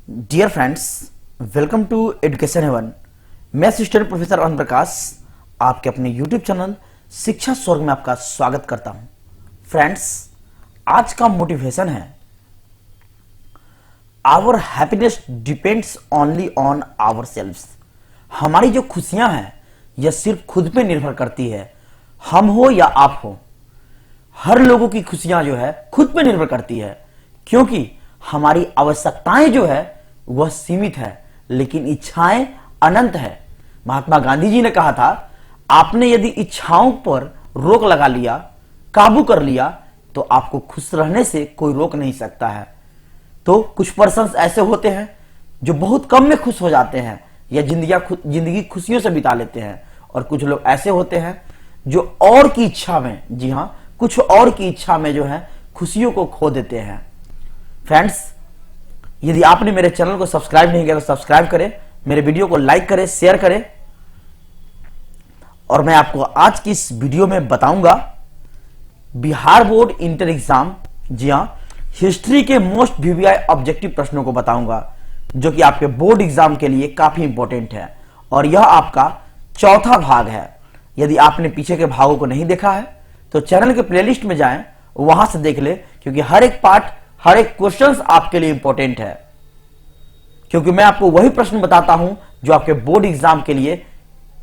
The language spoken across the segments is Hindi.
Dear friends, welcome to education heaven. मैं असिस्टेंट प्रोफेसर अनंत प्रकाश आपके अपने यूट्यूब चैनल शिक्षा स्वर्ग में आपका स्वागत करता हूं। फ्रेंड्स, आज का मोटिवेशन है our happiness depends only on ourselves. हमारी जो खुशियां हैं यह सिर्फ खुद पे निर्भर करती है, हम हो या आप हो। हर लोगों की खुशियां जो है खुद पे निर्भर करती है, क्योंकि हमारी आवश्यकताएं जो है वह सीमित है लेकिन इच्छाएं अनंत है। महात्मा गांधी जी ने कहा था, आपने यदि इच्छाओं पर रोक लगा लिया, काबू कर लिया, तो आपको खुश रहने से कोई रोक नहीं सकता है। तो कुछ पर्सन्स ऐसे होते हैं जो बहुत कम में खुश हो जाते हैं या जिंदगी खुशियों से बिता लेते हैं, और कुछ लोग ऐसे होते हैं जो और की इच्छा में, जी हां, कुछ और की इच्छा में जो है खुशियों को खो देते हैं। फ्रेंड्स, यदि आपने मेरे चैनल को सब्सक्राइब नहीं किया तो सब्सक्राइब करें, मेरे वीडियो को लाइक करें, शेयर करें। और मैं आपको आज की इस वीडियो में बताऊंगा बिहार बोर्ड इंटर एग्जाम, जी हां, हिस्ट्री के मोस्ट वीवीआई ऑब्जेक्टिव प्रश्नों को बताऊंगा, जो कि आपके बोर्ड एग्जाम के लिए काफी इंपॉर्टेंट है। और यह आपका चौथा भाग है। यदि आपने पीछे के भागों को नहीं देखा है तो चैनल के प्लेलिस्ट में जाएं, वहां से देख ले, क्योंकि हर एक पार्ट, हर एक क्वेश्चन आपके लिए इंपॉर्टेंट है। क्योंकि मैं आपको वही प्रश्न बताता हूं जो आपके बोर्ड एग्जाम के लिए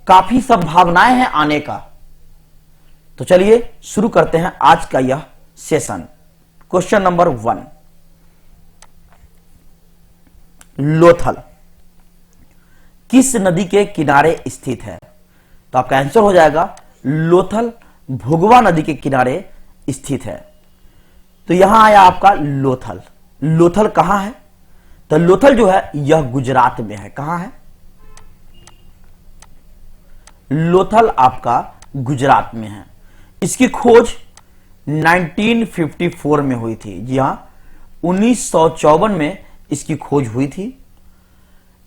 काफी संभावनाएं हैं आने का। तो चलिए शुरू करते हैं आज का यह सेशन। क्वेश्चन नंबर 1, लोथल किस नदी के किनारे स्थित है? तो आपका आंसर हो जाएगा लोथल भुगवा नदी के किनारे स्थित है। तो यहां आया आपका लोथल। लोथल कहां है? तो लोथल जो है यह गुजरात में है। कहां है? लोथल आपका गुजरात में है। इसकी खोज 1954 में हुई थी। जी हां, 1954 में इसकी खोज हुई थी।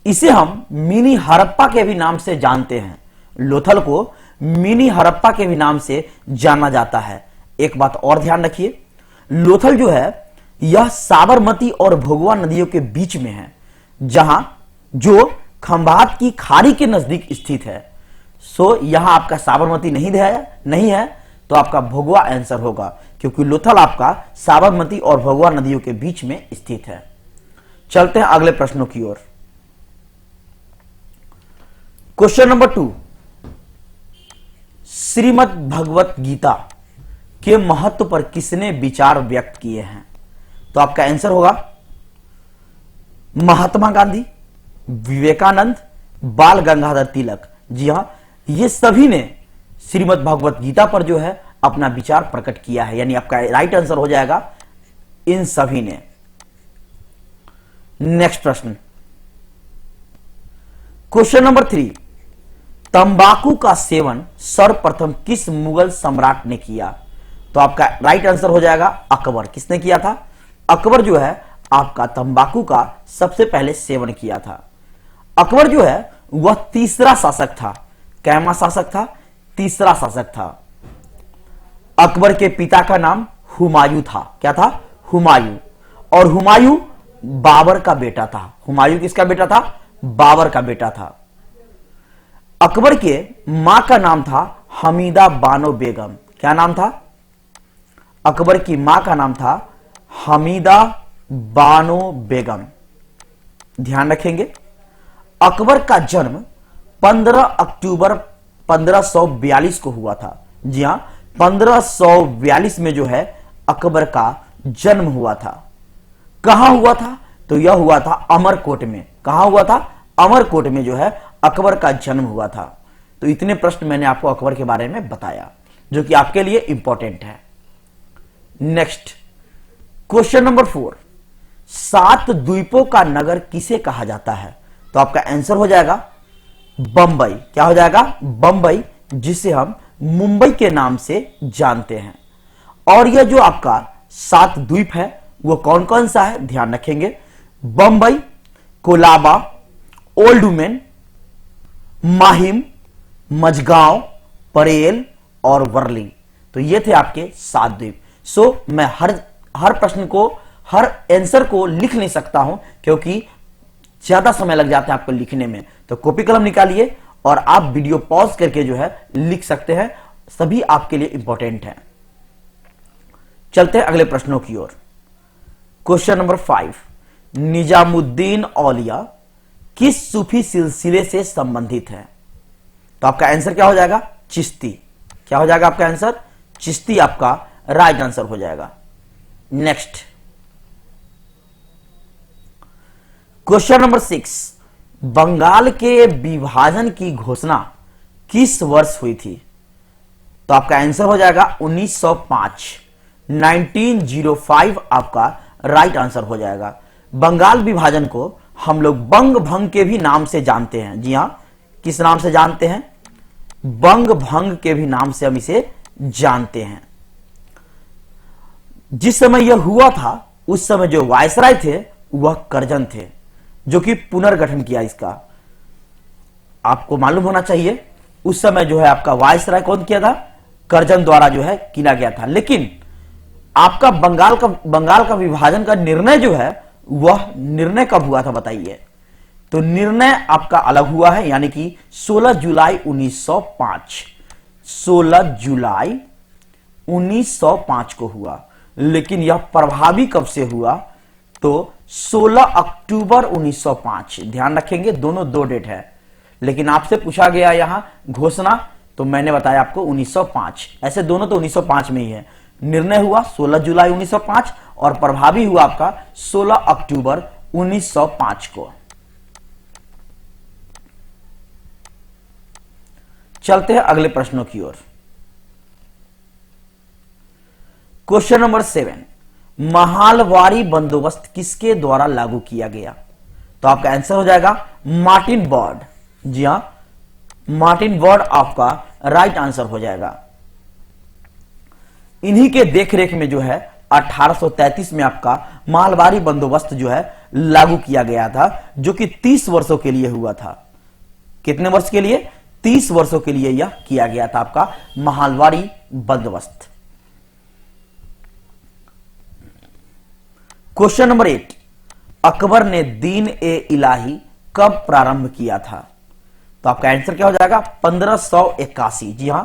इसे हम मिनी हड़प्पा के भी नाम से जानते हैं। लोथल को मिनी हड़प्पा के भी नाम से जाना जाता है। एक बात और ध्यान रखिए, लोथल जो है यह साबरमती और भोगवा नदियों के बीच में है, जहां जो खंभात की खाड़ी के नजदीक स्थित है। सो यहां आपका साबरमती नहीं है तो आपका भोगवा आंसर होगा, क्योंकि लोथल आपका साबरमती और भोगवा नदियों के बीच में स्थित है। चलते हैं अगले प्रश्नों की ओर। क्वेश्चन नंबर 2, श्रीमद् भगवत गीता के महत्व पर किसने विचार व्यक्त किए हैं? तो आपका आंसर होगा महात्मा गांधी, विवेकानंद, बाल गंगाधर तिलक। जी हां, ये सभी ने श्रीमद् भगवत गीता पर जो है अपना विचार प्रकट किया है, यानी आपका राइट आंसर हो जाएगा इन सभी ने। नेक्स्ट प्रश्न, क्वेश्चन नंबर 3, तंबाकू का सेवन सर्वप्रथम किस मुगल सम्राट ने किया? तो आपका राइट आंसर हो जाएगा अकबर। किसने किया था? अकबर जो है आपका तंबाकू का सबसे पहले सेवन किया था। अकबर जो है वह तीसरा शासक था। कैमा शासक था? तीसरा शासक था। अकबर के पिता का नाम हुमायूं था। क्या था? हुमायूं। और हुमायूं बाबर का बेटा था। हुमायूं किसका बेटा था? बाबर का बेटा था। अकबर के मां का नाम था हमीदा बानो बेगम। क्या नाम था? अकबर की मां का नाम था हमीदा बानो बेगम। ध्यान रखेंगे, अकबर का जन्म 15 अक्टूबर 1542 को हुआ था। जी हां, 1542 में जो है अकबर का जन्म हुआ था। कहां हुआ था? तो यह हुआ था अमरकोट में। कहां हुआ था? अमरकोट में जो है अकबर का जन्म हुआ था। तो इतने प्रश्न मैंने आपको अकबर के बारे में बताया, जो कि आपके लिए इंपॉर्टेंट है। नेक्स्ट, क्वेश्चन नंबर 4, 7 द्वीपों का नगर किसे कहा जाता है? तो आपका आंसर हो जाएगा बंबई। क्या हो जाएगा? बंबई, जिसे हम मुंबई के नाम से जानते हैं। और यह जो आपका 7 द्वीप है वो कौन कौन सा है? ध्यान रखेंगे, बंबई, कोलाबा, ओल्ड वुमेन, माहिम, मझगांव, परेल और वर्ली। तो ये थे आपके 7 द्वीप। मैं हर प्रश्न को, हर आंसर को लिख नहीं सकता हूं, क्योंकि ज्यादा समय लग जाता है आपको लिखने में, तो कॉपी कलम निकालिए और आप वीडियो पॉज करके जो है लिख सकते हैं, सभी आपके लिए इंपॉर्टेंट है। चलते हैं अगले प्रश्नों की ओर। क्वेश्चन नंबर 5, निजामुद्दीन औलिया किस सूफी सिलसिले से संबंधित है? तो आपका आंसर क्या हो जाएगा? चिश्ती। क्या हो जाएगा आपका आंसर? चिश्ती आपका राइट आंसर हो जाएगा। नेक्स्ट क्वेश्चन नंबर 6, बंगाल के विभाजन की घोषणा किस वर्ष हुई थी? तो आपका आंसर हो जाएगा 1905, 1905 आपका राइट आंसर हो जाएगा। बंगाल विभाजन को हम लोग बंग भंग के भी नाम से जानते हैं। जी हां, किस नाम से जानते हैं? बंग भंग के भी नाम से हम इसे जानते हैं। जिस समय यह हुआ था उस समय जो वायसराय थे वह करजन थे, जो कि पुनर्गठन किया इसका। आपको मालूम होना चाहिए उस समय जो है आपका वायसराय कौन किया था? करजन द्वारा जो है किया गया था। लेकिन आपका बंगाल का विभाजन का निर्णय जो है वह निर्णय कब हुआ था बताइए? तो निर्णय आपका अलग हुआ है, यानी कि 16 जुलाई 1905, 16 जुलाई 1905 को हुआ। लेकिन यह प्रभावी कब से हुआ? तो 16 अक्टूबर 1905। ध्यान रखेंगे दोनों दो डेट है, लेकिन आपसे पूछा गया यहां घोषणा, तो मैंने बताया आपको 1905। ऐसे दोनों तो 1905 में ही है। निर्णय हुआ 16 जुलाई 1905 और प्रभावी हुआ आपका 16 अक्टूबर 1905 को। चलते हैं अगले प्रश्नों की ओर। क्वेश्चन नंबर 7, महालवारी बंदोबस्त किसके द्वारा लागू किया गया? तो आपका आंसर हो जाएगा मार्टिन बर्ड। जी हां, मार्टिन बर्ड आपका राइट आंसर हो जाएगा। इन्हीं के देखरेख में जो है 1833 में आपका महालवारी बंदोबस्त जो है लागू किया गया था, जो कि 30 वर्षों के लिए हुआ था। कितने वर्ष के लिए? 30 वर्षों के लिए यह किया गया था आपका महालवारी बंदोबस्त। क्वेश्चन नंबर 8, अकबर ने दीन ए इलाही कब प्रारंभ किया था? तो आपका आंसर क्या हो जाएगा? 1581। जी हां,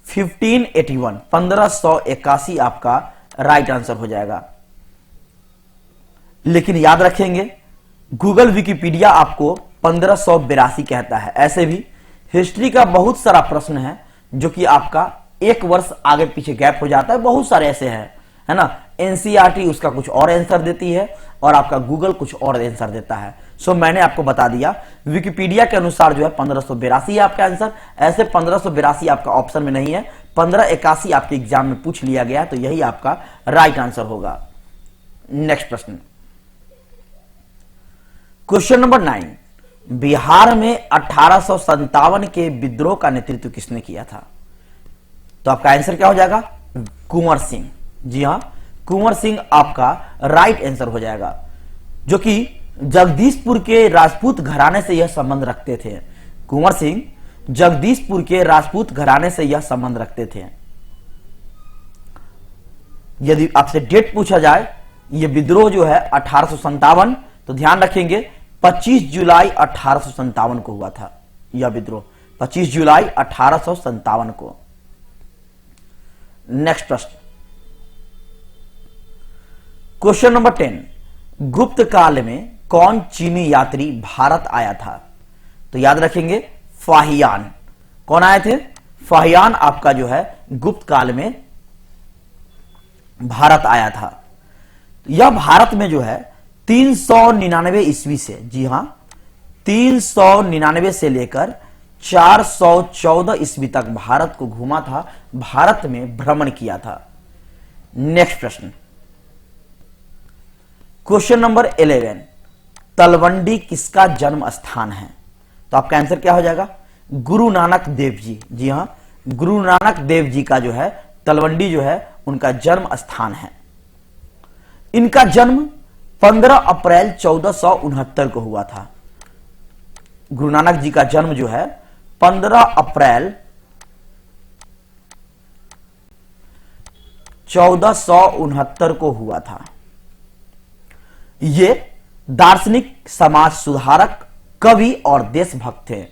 1581, 1581 आपका राइट आंसर हो जाएगा। लेकिन याद रखेंगे गूगल विकिपीडिया आपको 1582 कहता है। ऐसे भी हिस्ट्री का बहुत सारा प्रश्न है जो कि आपका एक वर्ष आगे पीछे गैप हो जाता है, बहुत सारे ऐसे हैं, है ना। एनसीईआरटी उसका कुछ और आंसर देती है और आपका गूगल कुछ और आंसर देता है। सो मैंने आपको बता दिया विकिपीडिया के अनुसार जो है 1582 है आपका आंसर। ऐसे 1582 आपका ऑप्शन में नहीं है, 1581 आपके एग्जाम में पूछ लिया गया, तो यही आपका राइट आंसर होगा। नेक्स्ट प्रश्न, क्वेश्चन नंबर 9, बिहार में 1857 के विद्रोह का नेतृत्व किसने किया था? तो आपका आंसर क्या हो जाएगा? कुंवर सिंह। जी हां, कुंवर सिंह आपका राइट आंसर हो जाएगा, जो कि जगदीशपुर के राजपूत घराने से यह संबंध रखते थे। कुंवर सिंह जगदीशपुर के राजपूत घराने से यह संबंध रखते थे। यदि आपसे डेट पूछा जाए, यह विद्रोह जो है 1857, तो ध्यान रखेंगे 25 जुलाई 1857 को हुआ था यह विद्रोह, 25 जुलाई 1857 को। नेक्स्ट प्रश्न, क्वेश्चन नंबर 10, गुप्त काल में कौन चीनी यात्री भारत आया था? तो याद रखेंगे फाहियान। कौन आए थे? फाहियान आपका जो है गुप्त काल में भारत आया था। यह भारत में जो है 399 ईस्वी से, जी हां 399 से लेकर 414 ईस्वी तक भारत को घूमा था, भारत में भ्रमण किया था। नेक्स्ट प्रश्न, क्वेश्चन नंबर 11, तलवंडी किसका जन्म स्थान है? तो आपका आंसर क्या हो जाएगा? गुरु नानक देव जी। जी हां, गुरु नानक देव जी का जो है तलवंडी जो है उनका जन्म स्थान है। इनका जन्म 15 अप्रैल 1469 को हुआ था। गुरु नानक जी का जन्म जो है 15 अप्रैल 1469 को हुआ था। ये दार्शनिक, समाज सुधारक, कवि और देशभक्त थे।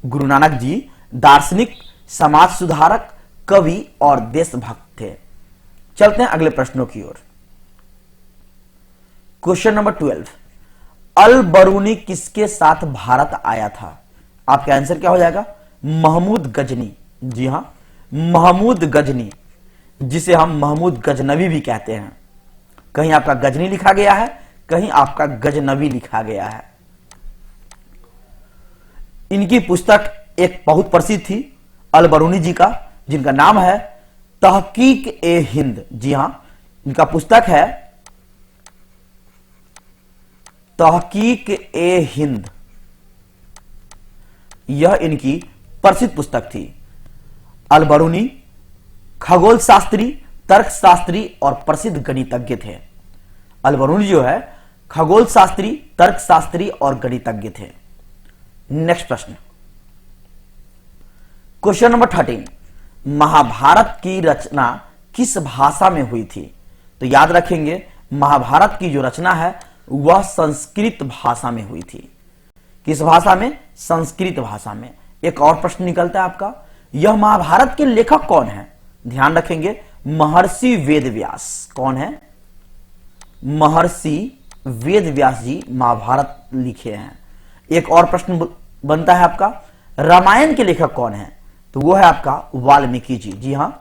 गुरु नानक जी दार्शनिक, समाज सुधारक, कवि और देशभक्त थे। चलते हैं अगले प्रश्नों की ओर। क्वेश्चन नंबर 12, अल बरूनी किसके साथ भारत आया था? आपका आंसर क्या हो जाएगा? महमूद गजनी। जी हां, महमूद गजनी, जिसे हम महमूद गजनवी भी कहते हैं। कहीं आपका गजनी लिखा गया है, कहीं आपका गजनवी लिखा गया है। इनकी पुस्तक एक बहुत प्रसिद्ध थी अल बरूनी जी का, जिनका नाम है तहकीक ए हिंद। जी हां, इनका पुस्तक है तहकीक ए हिंद। यह इनकी प्रसिद्ध पुस्तक थी। अल बरूनी खगोल शास्त्री, तर्क शास्त्री और प्रसिद्ध गणितज्ञ थे। अल बरूनी जो है खगोल शास्त्री, तर्क शास्त्री और गणितज्ञ थे। नेक्स्ट प्रश्न, क्वेश्चन नंबर 13, महाभारत की रचना किस भाषा में हुई थी? तो याद रखेंगे, महाभारत की जो रचना है वह संस्कृत भाषा में हुई थी। किस भाषा में? संस्कृत भाषा में। एक और प्रश्न निकलता है आपका, यह महाभारत के लेखक कौन है? ध्यान रखेंगे, महर्षि वेदव्यास। कौन है? महर्षि वेदव्यास जी महाभारत लिखे हैं। एक और प्रश्न बनता है आपका, रामायण के लेखक कौन है? तो वो है आपका वाल्मीकि जी। जी हां,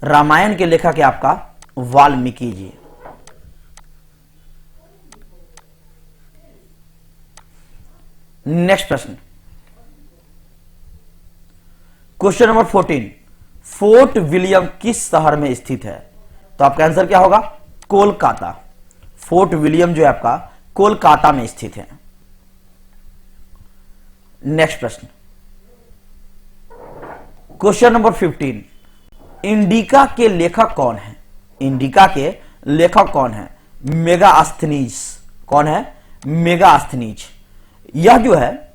रामायण के लेखक है आपका वाल्मीकि जी। नेक्स्ट प्रश्न, क्वेश्चन नंबर 14, फोर्ट विलियम किस शहर में स्थित है? तो आपका आंसर क्या होगा? कोलकाता। फोर्ट विलियम जो है आपका कोलकाता में स्थित है। नेक्स्ट प्रश्न, क्वेश्चन नंबर 15, इंडिका के लेखक कौन है? इंडिका के लेखक कौन है? मेगास्थनीज। कौन है? मेगास्थनीज। यह जो है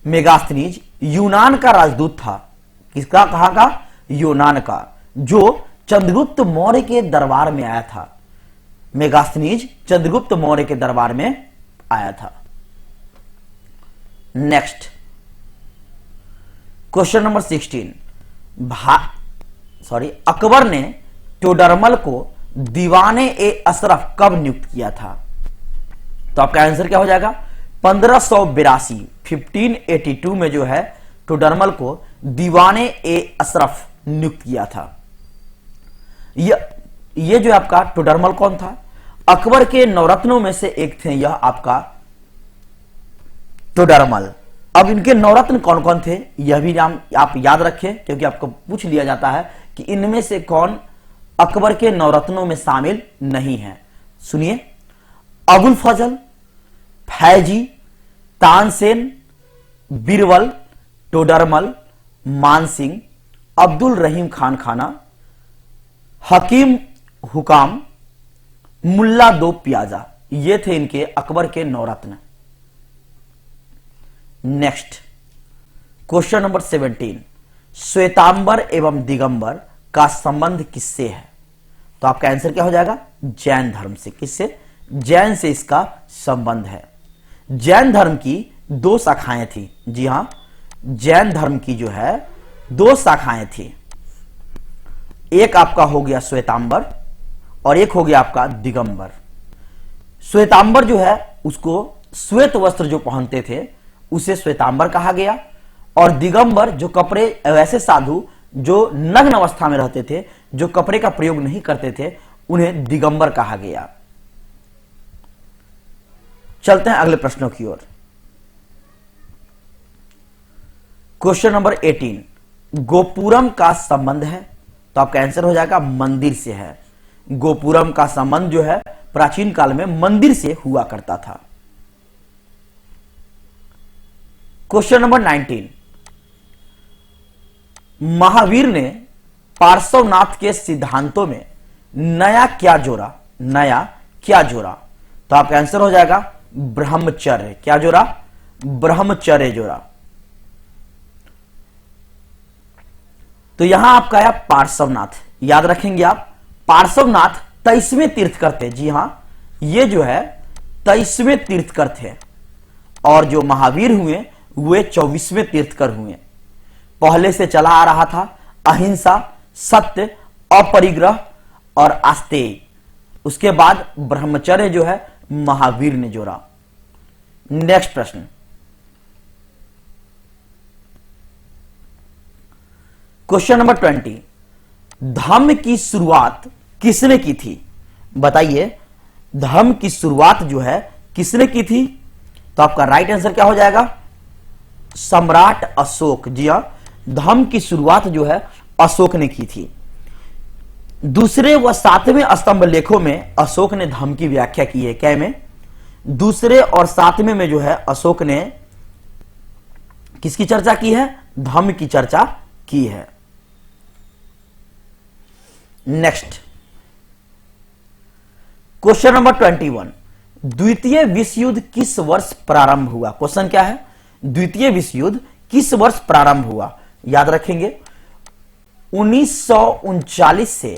मेगास्थनीज यूनान का राजदूत था। किसका? कहां का? यूनान का, जो चंद्रगुप्त मौर्य के दरबार में आया था। मेगास्थनीज चंद्रगुप्त मौर्य के दरबार में आया था। नेक्स्ट, क्वेश्चन नंबर 16, अकबर ने टोडरमल को दीवाने ए अशरफ कब नियुक्त किया था? तो आपका आंसर क्या हो जाएगा? 1582, 1582 में जो है टोडरमल को दीवाने ए अशरफ नियुक्त किया था। ये जो आपका टोडरमल कौन था? अकबर के नवरत्नों में से एक थे यह आपका टोडरमल। अब इनके नवरत्न कौन कौन थे यह भी नाम आप याद रखें, क्योंकि आपको पूछ लिया जाता है कि इनमें से कौन अकबर के नवरत्नों में शामिल नहीं है। सुनिए, अबुल फजल, फैजी, तानसेन, बीरबल, टोडरमल, मानसिंह, अब्दुल रहीम खान खाना, हकीम हुकाम, मुल्ला दो प्याजा, ये थे इनके अकबर के नवरत्न। नेक्स्ट, क्वेश्चन नंबर 17, श्वेतांबर एवं दिगंबर का संबंध किससे है? तो आपका आंसर क्या हो जाएगा? जैन धर्म से। किससे? जैन से इसका संबंध है। जैन धर्म की दो शाखाएं थी। जी हां, जैन धर्म की जो है दो शाखाएं थी। एक आपका हो गया श्वेतांबर और एक हो गया आपका दिगंबर। श्वेतांबर जो है उसको श्वेत वस्त्र जो पहनते थे उसे श्वेतांबर कहा गया, और दिगंबर जो कपड़े, वैसे साधु जो नग्न अवस्था में रहते थे, जो कपड़े का प्रयोग नहीं करते थे, उन्हें दिगंबर कहा गया। चलते हैं अगले प्रश्नों की ओर। क्वेश्चन नंबर 18, गोपुरम का संबंध है? तो आपका आंसर हो जाएगा मंदिर से है। गोपुरम का संबंध जो है प्राचीन काल में मंदिर से हुआ करता था। क्वेश्चन नंबर 19, महावीर ने पार्श्वनाथ के सिद्धांतों में नया क्या जोड़ा? नया क्या जोड़ा? तो आपका आंसर हो जाएगा ब्रह्मचर्य। क्या जोड़ा? ब्रह्मचर्य जोड़ा। तो यहां आपका आया पार्श्वनाथ। याद रखेंगे आप, पार्श्वनाथ 23वें तीर्थकर थे। जी हां, ये जो है 23वें तीर्थकर थे और जो महावीर हुए वे 24वें तीर्थकर हुए। पहले से चला आ रहा था अहिंसा, सत्य, अपरिग्रह और आस्तेय। उसके बाद ब्रह्मचर्य जो है महावीर ने जोड़ा। नेक्स्ट प्रश्न, क्वेश्चन नंबर 20, धम्म की शुरुआत किसने की थी? बताइए, धम्म की शुरुआत जो है किसने की थी? तो आपका राइट आंसर क्या हो जाएगा? सम्राट अशोक। जी हां, धम्म की शुरुआत जो है अशोक ने की थी। दूसरे व सातवें स्तंभ लेखों में अशोक ने धम्म की व्याख्या की है। क्या में? दूसरे और सातवें में जो है अशोक ने किसकी चर्चा की है? धम्म की चर्चा की है। नेक्स्ट, क्वेश्चन नंबर 21, द्वितीय विश्व युद्ध किस वर्ष प्रारंभ हुआ? क्वेश्चन क्या है? द्वितीय विश्व युद्ध किस वर्ष प्रारंभ हुआ? याद रखेंगे 1939 से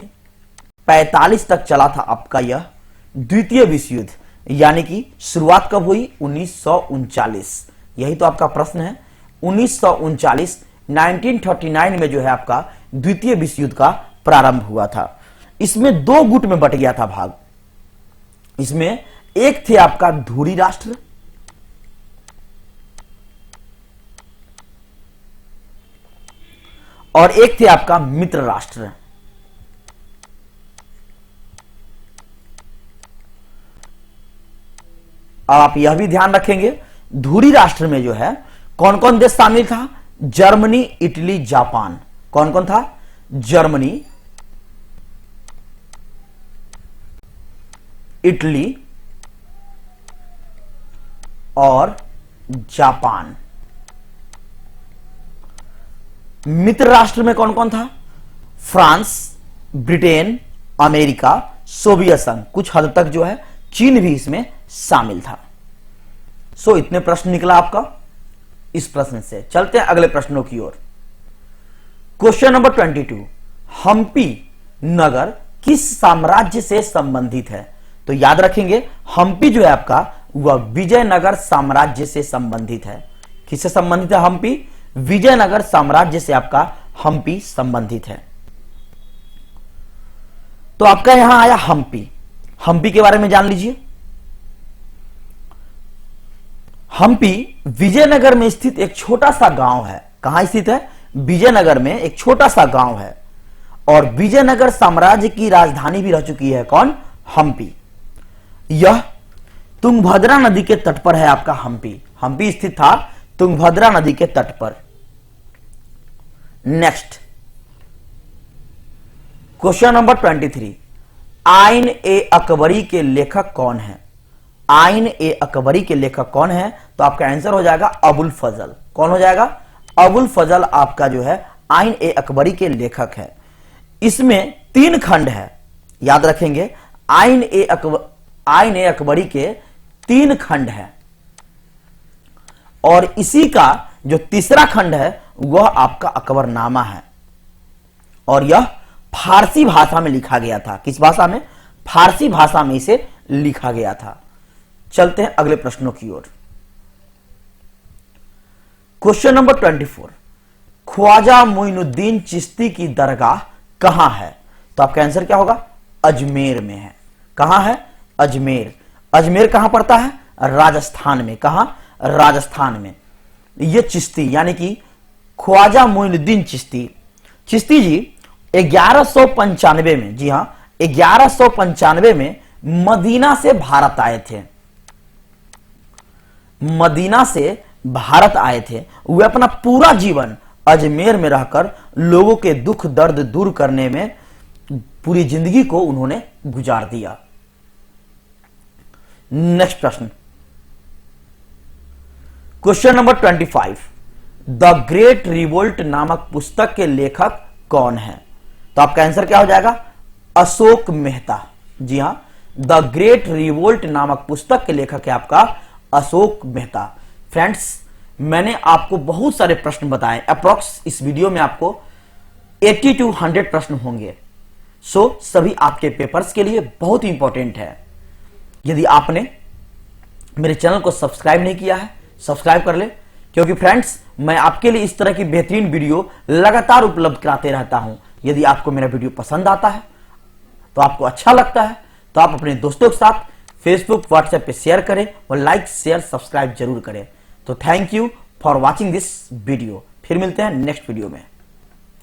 45 तक चला था आपका यह द्वितीय विश्व युद्ध, यानी कि शुरुआत कब हुई? 1939। यही तो आपका प्रश्न है। 1939 1939 में जो है आपका द्वितीय विश्व युद्ध का प्रारंभ हुआ था। इसमें दो गुट में बट गया था भाग। इसमें एक थे आपका धुरी राष्ट्र और एक थे आपका मित्र राष्ट्र। आप यह भी ध्यान रखेंगे, धुरी राष्ट्र में जो है कौन कौन देश शामिल था? Germany, Italy, Japan. कौन कौन था? जर्मनी, इटली और जापान। मित्र राष्ट्र में कौन कौन था? फ्रांस, ब्रिटेन, अमेरिका, सोवियत संघ, कुछ हद तक जो है चीन भी इसमें शामिल था। इतने प्रश्न निकला आपका इस प्रश्न से। चलते हैं अगले प्रश्नों की ओर। क्वेश्चन नंबर 22, हम्पी नगर किस साम्राज्य से संबंधित है? तो याद रखेंगे हम्पी जो है आपका वह विजयनगर साम्राज्य से संबंधित है। किससे संबंधित है हम्पी? विजयनगर साम्राज्य से आपका हम्पी संबंधित है। तो आपका यहां आया हम्पी। हम्पी के बारे में जान लीजिए। हम्पी विजयनगर में स्थित एक छोटा सा गांव है। कहां स्थित है? विजयनगर में एक छोटा सा गांव है और विजयनगर साम्राज्य की राजधानी भी रह चुकी है। कौन? हम्पी। यह तुंगभद्रा नदी के तट पर है आपका हम्पी। हम्पी स्थित था तुंगभद्रा नदी के तट पर। नेक्स्ट, क्वेश्चन नंबर 23, आइन ए अकबरी के लेखक कौन है? आइन ए अकबरी के लेखक कौन है? तो आपका आंसर हो जाएगा अबुल फजल। कौन हो जाएगा? अबुल फजल आपका जो है आइन ए अकबरी के लेखक है। इसमें 3 खंड है। याद रखेंगे आइन ए अकबरी के 3 खंड है और इसी का जो तीसरा खंड है वह आपका अकबरनामा है और यह फारसी भाषा में लिखा गया था। किस भाषा में? फारसी भाषा में इसे लिखा गया था। चलते हैं अगले प्रश्नों की ओर। क्वेश्चन नंबर 24, ख्वाजा मोइनुद्दीन चिश्ती की दरगाह कहां है? तो आपका आंसर क्या होगा? अजमेर में है। कहां है? अजमेर। अजमेर कहां पड़ता है? राजस्थान में। कहां? राजस्थान में। यह चिश्ती यानी कि ख्वाजा मोइनुद्दीन चिश्ती, चिश्ती जी 1195 में, जी हां 1195 में मदीना से भारत आए थे। मदीना से भारत आए थे। वे अपना पूरा जीवन अजमेर में रहकर लोगों के दुख दर्द दूर करने में पूरी जिंदगी को उन्होंने गुजार दिया। नेक्स्ट प्रश्न, question number 25, the great revolt नामक पुस्तक के लेखक कौन है? तो आपका आंसर क्या हो जाएगा? अशोक मेहता। जी हां, द ग्रेट रिवोल्ट नामक पुस्तक के लेखक है आपका अशोक मेहता। फ्रेंड्स, मैंने आपको बहुत सारे प्रश्न बताए। अप्रॉक्स इस वीडियो में आपको 80 to 100 प्रश्न होंगे। सो सभी आपके पेपर्स के लिए बहुत ही इंपॉर्टेंट है। यदि आपने मेरे चैनल को सब्सक्राइब नहीं किया है, सब्सक्राइब कर ले, क्योंकि फ्रेंड्स मैं आपके लिए इस तरह की बेहतरीन वीडियो लगातार उपलब्ध कराते रहता हूं। यदि आपको मेरा वीडियो पसंद आता है, तो आपको अच्छा लगता है, तो आप अपने दोस्तों के साथ फेसबुक, व्हाट्सएप पे शेयर करें और लाइक, शेयर, सब्सक्राइब जरूर करें। तो thank you for watching this video. फिर मिलते हैं नेक्स्ट वीडियो में।